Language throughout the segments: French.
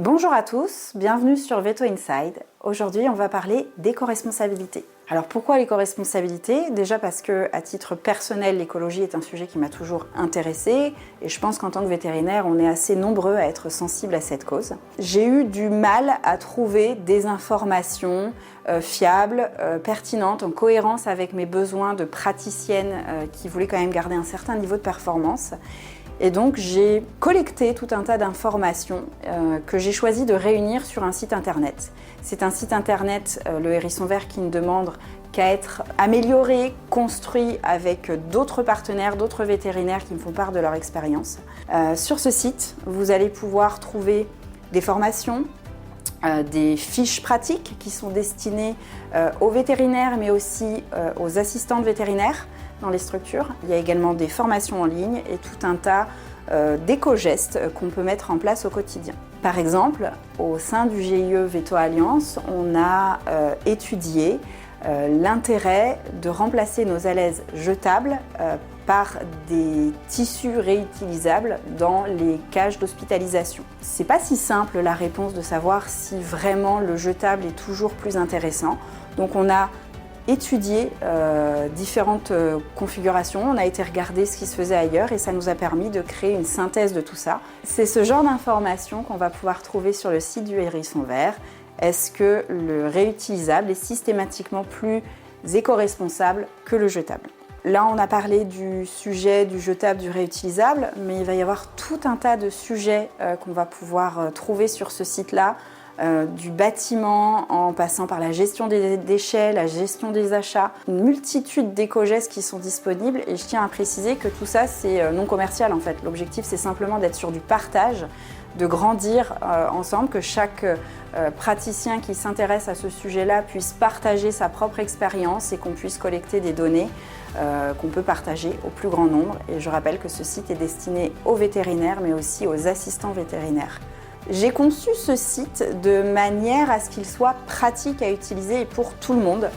Bonjour à tous, bienvenue sur Veto Inside. Aujourd'hui, on va parler d'éco-responsabilité. Alors pourquoi l'éco-responsabilité ? Déjà parce que, à titre personnel, l'écologie est un sujet qui m'a toujours intéressée et je pense qu'en tant que vétérinaire, on est assez nombreux à être sensibles à cette cause. J'ai eu du mal à trouver des informations fiables, pertinentes, en cohérence avec mes besoins de praticienne qui voulait quand même garder un certain niveau de performance. Et donc j'ai collecté tout un tas d'informations que j'ai choisi de réunir sur un site internet. C'est un site internet, le Hérisson Vert, qui ne demande qu'à être amélioré, construit avec d'autres partenaires, d'autres vétérinaires qui me font part de leur expérience. Sur ce site, vous allez pouvoir trouver des formations, des fiches pratiques qui sont destinées aux vétérinaires mais aussi aux assistantes vétérinaires dans les structures. Il y a également des formations en ligne et tout un tas d'éco-gestes qu'on peut mettre en place au quotidien. Par exemple, au sein du GIE Veto Alliance, on a étudié l'intérêt de remplacer nos alaises jetables par des tissus réutilisables dans les cages d'hospitalisation. C'est pas si simple la réponse de savoir si vraiment le jetable est toujours plus intéressant. Donc on a étudié différentes configurations, on a été regarder ce qui se faisait ailleurs et ça nous a permis de créer une synthèse de tout ça. C'est ce genre d'informations qu'on va pouvoir trouver sur le site du Hérisson Vert. Est-ce que le réutilisable est systématiquement plus éco-responsable que le jetable ? Là, on a parlé du sujet du jetable, du réutilisable, mais il va y avoir tout un tas de sujets qu'on va pouvoir trouver sur ce site-là, du bâtiment en passant par la gestion des déchets, la gestion des achats, une multitude d'éco-gestes qui sont disponibles et je tiens à préciser que tout ça c'est non commercial en fait. L'objectif c'est simplement d'être sur du partage, de grandir ensemble, que chaque praticien qui s'intéresse à ce sujet-là puisse partager sa propre expérience et qu'on puisse collecter des données qu'on peut partager au plus grand nombre. Et je rappelle que ce site est destiné aux vétérinaires mais aussi aux assistants vétérinaires. J'ai conçu ce site de manière à ce qu'il soit pratique à utiliser et pour tout le monde.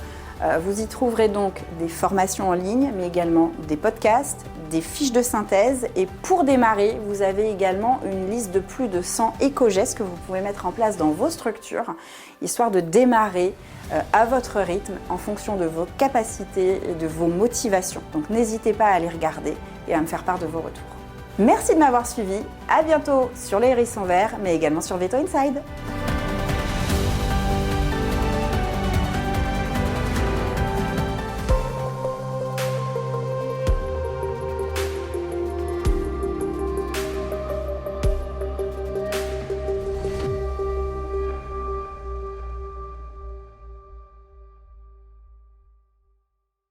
Vous y trouverez donc des formations en ligne, mais également des podcasts, des fiches de synthèse. Et pour démarrer, vous avez également une liste de plus de 100 éco-gestes que vous pouvez mettre en place dans vos structures, histoire de démarrer à votre rythme en fonction de vos capacités et de vos motivations. Donc n'hésitez pas à aller regarder et à me faire part de vos retours. Merci de m'avoir suivi, à bientôt sur les Hérissons Verts, mais également sur Veto Inside.